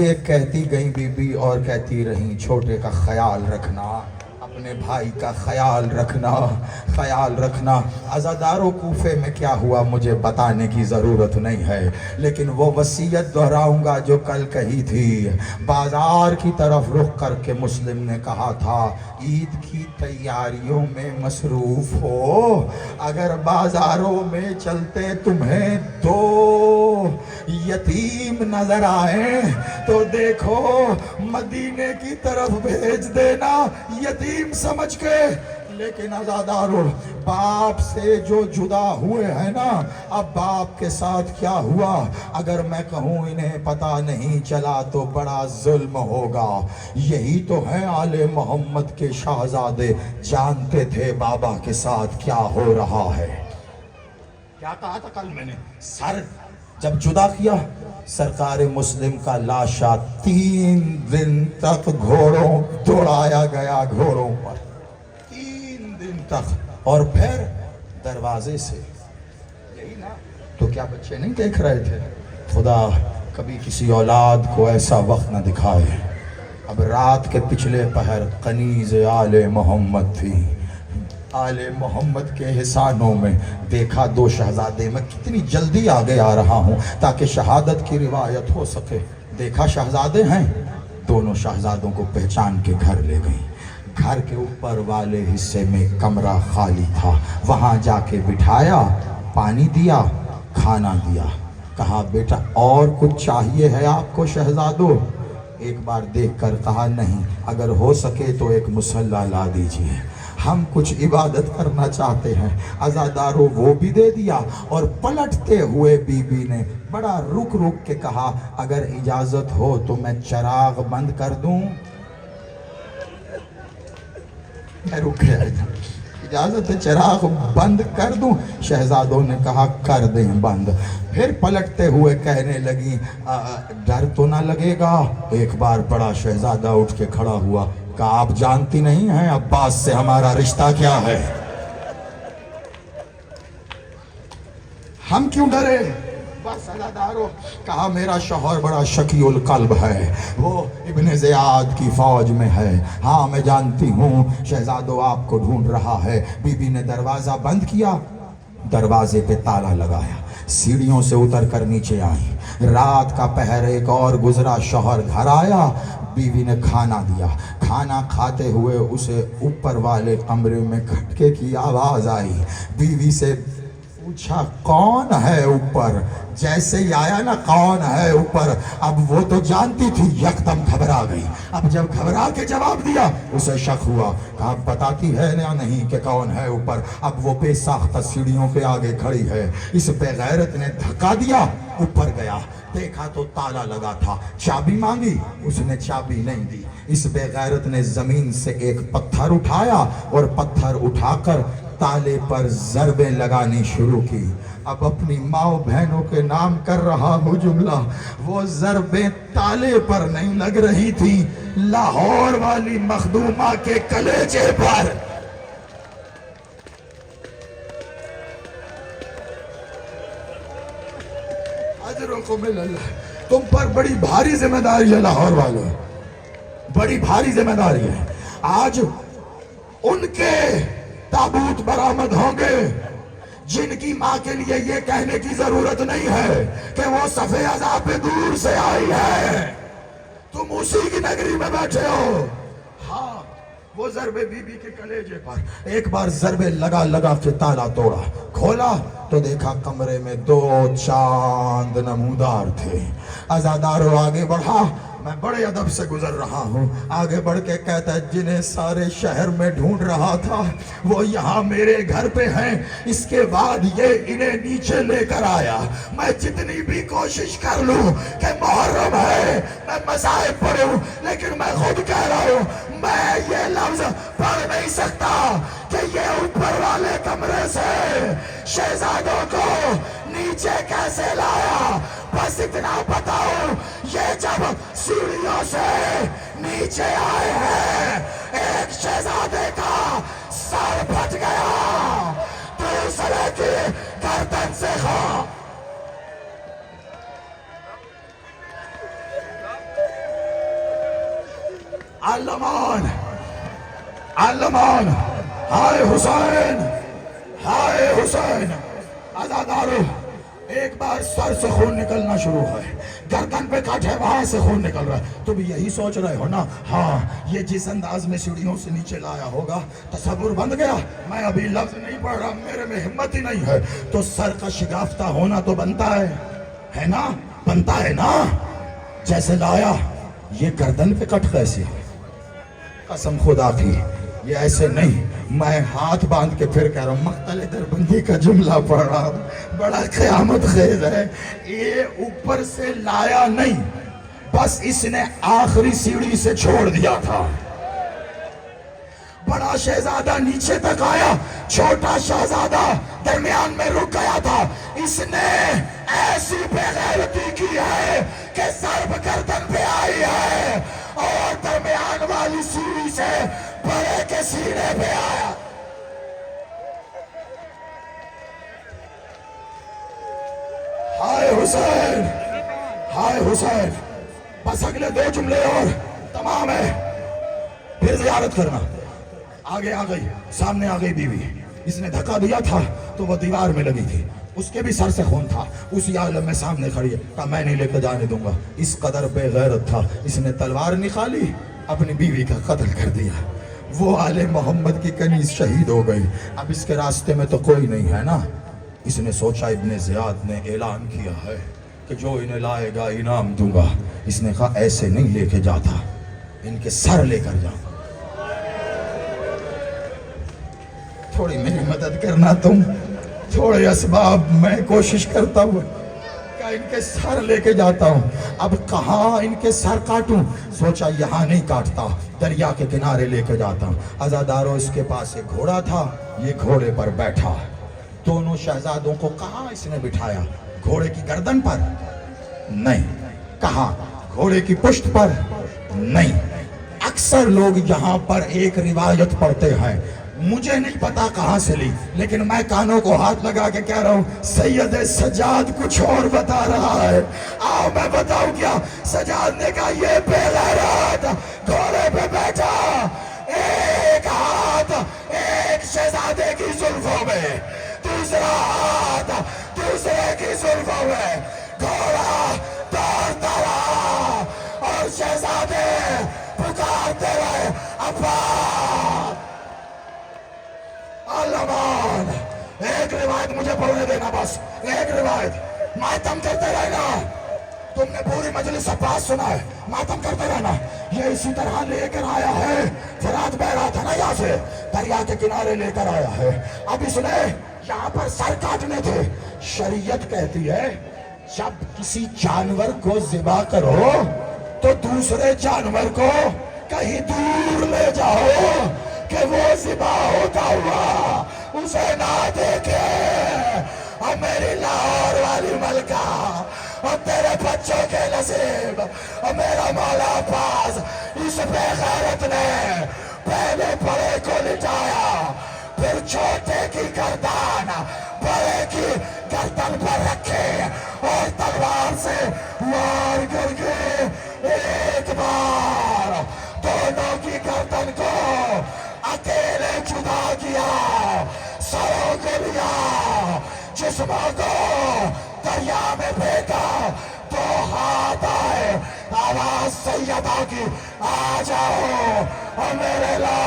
یہ کہتی گئی بی بی اور کہتی رہیں چھوٹے کا خیال رکھنا، اپنے بھائی کا خیال رکھنا، خیال رکھنا۔ عزادارو کوفے میں کیا ہوا مجھے بتانے کی ضرورت نہیں ہے، لیکن وہ وصیت دہراؤں گا جو کل کہی تھی۔ بازار کی طرف رخ کر کے مسلم نے کہا تھا عید کی تیاریوں میں مصروف ہو، اگر بازاروں میں چلتے تمہیں دو یتیم نظر آئے تو دیکھو مدینے کی طرف بھیج دینا یتیم سمجھ کے۔ لیکن عزادارو باپ سے جو جدا ہوئے ہیں نا، اب باپ کے ساتھ کیا ہوا اگر میں کہوں انہیں پتہ نہیں چلا تو بڑا ظلم ہوگا۔ یہی تو ہے آل محمد کے شہزادے، جانتے تھے بابا کے ساتھ کیا ہو رہا ہے۔ کیا کہا تھا کل میں نے؟ سر جب جدا کیا سرکار مسلم کا لاشا 3 دن تک گھوڑوں دوڑایا گیا، گھوڑوں پر 3 دن تک، اور پھر دروازے سے۔ یہی نا تو کیا بچے نہیں دیکھ رہے تھے؟ خدا کبھی کسی اولاد کو ایسا وقت نہ دکھائے۔ اب رات کے پچھلے پہر کنیز آل محمد تھی، آل محمد کے احسانوں میں دیکھا 2 شہزادے۔ میں کتنی جلدی آگے آ رہا ہوں تاکہ شہادت کی روایت ہو سکے۔ دیکھا شہزادے ہیں، دونوں شہزادوں کو پہچان کے گھر لے گئی۔ گھر کے اوپر والے حصے میں کمرہ خالی تھا، وہاں جا کے بٹھایا، پانی دیا، کھانا دیا، کہا بیٹا اور کچھ چاہیے ہے آپ کو شہزادو؟ ایک بار دیکھ کر کہا نہیں، اگر ہو سکے تو ایک مصلی لا دیجیے، ہم کچھ عبادت کرنا چاہتے ہیں۔ عزادارو وہ بھی دے دیا، اور پلٹتے ہوئے بی بی نے بڑا رک رک کے کہا اگر اجازت ہو تو میں چراغ بند کر دوں؟ میں رک گیا، اجازت ہے چراغ بند کر دوں؟ شہزادوں نے کہا کر دیں بند۔ پھر پلٹتے ہوئے کہنے لگی ڈر تو نہ لگے گا؟ ایک بار بڑا شہزادہ اٹھ کے کھڑا ہوا، کہا آپ جانتی نہیں ہیں عباس سے ہمارا رشتہ کیا ہے؟ ہم کیوں ڈرے؟ بس عزادارو کہا میرا شوہر بڑا شقی القلب ہے، وہ ابن زیاد کی فوج میں ہے۔ ہاں میں جانتی ہوں شہزادو آپ کو ڈھونڈ رہا ہے۔ بی بی نے دروازہ بند کیا، دروازے پہ تالا لگایا، سیڑھیوں سے اتر کر نیچے آئی۔ رات کا پہر ایک اور گزرا، شوہر گھر آیا، بیوی نے کھانا دیا۔ کھانا کھاتے ہوئے اسے اوپر والے کمرے میں کھٹکے کی آواز آئی۔ بیوی سے پوچھا کون ہے اوپر؟ جیسے ہی آیا نا کون ہے اوپر، اب وہ تو جانتی تھی، یکدم گھبرا گئی۔ اب جب گھبرا کے جواب دیا اسے شک ہوا، کہا بتاتی ہے یا نہیں کہ کون ہے اوپر؟ اب وہ بے ساختہ سیڑھیوں کے آگے کھڑی ہے۔ اس بے غیرت نے دھکا دیا، اوپر گیا، دیکھا تو تالا لگا تھا۔ چابی مانگی، اس نے چابی نہیں دی۔ اس بے غیرت نے زمین سے ایک پتھر اٹھایا اور پتھر اٹھا کر تالے پر ضربیں لگانی شروع کی۔ اب اپنی ماں بہنوں کے نام کر رہا ہوں جملہ، وہ ضربیں تالے پر نہیں لگ رہی تھی، لاہور والی مخدومہ کے کلیجے پر۔ اجرکم اللہ، تم پر بڑی بھاری ذمہ داری ہے لاہور والوں، بڑی بھاری ذمہ داری ہے۔ آج ان کے تابوت برآمد ہوں گے جن کی ماں کے لیے یہ کہنے کی ضرورت نہیں ہے کہ وہ صفِ عذاب پہ دور سے آئی ہے، تم اسی کی نگری میں بیٹھے ہو۔ ہاں وہ ضربے بی بی کے کلیجے پر، ایک بار ضربے لگا لگا کے تالا توڑا، کھولا تو دیکھا کمرے میں 2 چاند نمودار تھے۔ عزادارو آگے بڑھا، میں بڑے ادب سے گزر رہا ہوں، آگے بڑھ کے کہتا ہے جنہیں سارے شہر میں ڈھونڈ رہا تھا وہ یہاں میرے گھر پہ ہیں، اس کے بعد یہ انہیں نیچے لے کر آیا۔ میں جتنی بھی کوشش کر لوں کہ محرم ہے، میں مصائب پڑھوں، لیکن میں خود کہہ رہا ہوں میں یہ لفظ پڑھ نہیں سکتا کہ یہ اوپر والے کمرے سے شہزادوں کو نیچے کیسے لایا۔ بس اتنا بتاؤ، یہ جب سیڑھیوں سے نیچے آئے ہیں ایک شہزادے کا سر پھٹ گیا، دوسرے کی گردن سے خواہ علمان علمان، ہائے حسین، ہائے حسین۔ عزادارو، ایک بار سر سے خون نکلنا شروع ہے، گردن پہ کٹ ہے، وہاں سے خون نکل رہا ہے، تم یہی سوچ رہے ہو نا؟ ہاں، یہ جس انداز میں سیڑھیوں سے نیچے لایا ہوگا تصور بن گیا۔ میں ابھی لفظ نہیں پڑھ رہا، میرے میں ہمت ہی نہیں ہے، تو سر کا شگافتہ ہونا تو بنتا ہے نا؟ بنتا ہے نا؟ جیسے لایا، یہ گردن پہ کٹ کیسے؟ قسم خدا کی یہ ایسے نہیں، میں ہاتھ باندھ کے پھر کہہ رہا ہوں، مقتل دربندی کا جملہ پڑھ رہا ہوں، بڑا قیامت خیز ہے۔ یہ اوپر سے لایا نہیں، بس اس نے آخری سیڑھی سے چھوڑ دیا تھا۔ بڑا شہزادہ نیچے تک آیا، چھوٹا شہزادہ درمیان میں رک گیا تھا۔ اس نے ایسی بے غیرتی کی ہے کہ ضرب گردن پہ آئی ہے اور درمیان والی سیڑھی سے بڑے کے سینے پہ آیا۔ ہائے حسین، ہائے حسین۔ بس اگلے 2 جملے اور تمام ہے، پھر زیارت کرنا۔ آگے آ گئی، سامنے آ گئی بیوی، اس نے دھکا دیا تھا تو وہ دیوار میں لگی تھی، اس کے بھی سر سے خون تھا، اسی عالم میں سامنے کھڑی ہے، کہا میں نہیں لے کے جانے دوں گا۔ اس قدر بے غیرت تھا، اس نے تلوار نکالی، اپنی بیوی کا قتل کر دیا۔ وہ آل محمد کی کنیز شہید ہو گئی، اب اس کے راستے میں تو کوئی نہیں ہے نا۔ اس نے سوچا ابن زیاد نے اعلان کیا ہے کہ جو انہیں لائے گا انعام دوں گا۔ اس نے کہا ایسے نہیں لے کے جاتا، ان کے سر لے کر جاؤں۔ تھوڑی میری مدد کرنا تم، تھوڑے اسباب میں کوشش کرتا ہوں کہ ان کے سر لے کے جاتا ہوں۔ اب کہاں ان کے سر کاٹوں؟ سوچا یہاں نہیں کاٹتا، دریا کے کنارے لے کے جاتا ہوں۔ عزادارو، اس کے پاس ایک گھوڑا تھا، یہ گھوڑے پر بیٹھا، دونوں شہزادوں کو کہاں اس نے بٹھایا؟ گھوڑے کی گردن پر نہیں، کہاں؟ گھوڑے کی پشت پر نہیں۔ اکثر لوگ یہاں پر ایک روایت پڑھتے ہیں، مجھے نہیں پتا کہاں سے لی، لیکن میں کانوں کو ہاتھ لگا کے کہہ رہا ہوں سید سجاد کچھ اور بتا رہا ہے۔ آؤ میں بتاؤں کیا؟ سجاد نے کہا یہ بے غیرت گھوڑے پہ بیٹھا، ایک ہاتھ ایک شہزادے کی زلفوں میں، دوسرا ہاتھ دوسرے کی زلفوں میں، گھوڑا دوڑتا رہا اور شہزادے پکارتے رہے ابا علمان۔ ایک روایت مجھے پڑھنے دینا، بس ایک روایت، ماتم کرتے رہنا۔ تم نے پوری مجلس سے بات سنا ہے، ماتم کرتے رہنا۔ یہ اسی طرح لے کر آیا ہے، فرات بہ رہا تھا نا یہاں سے، دریا کے کنارے لے کر آیا ہے۔ اب اس نے یہاں پر سر کاٹنے تھے۔ شریعت کہتی ہے جب کسی جانور کو ذبح کرو تو دوسرے جانور کو کہیں دور لے جاؤ کہ وہ ذبح ہوتا ہوا اسے نہ دیکھے۔ اور میری لاہور والی ملکہ اور تیرے بچوں کے نصیب اور میرا مولا عباس، اس بے غیرت نے پہلے بڑے کو لٹایا، پھر چھوٹے کی گردان بڑے کی گردن پر رکھے اور تلوار سے وار کر کے ایک بار دونوں کی گردن کو اکیلے جدا کیا، سروں کو لیا، جسموں کو دریا میں پھینکا تو ہاتھ آئے، آواز سیدہ کی آ جاؤ اور میرے لا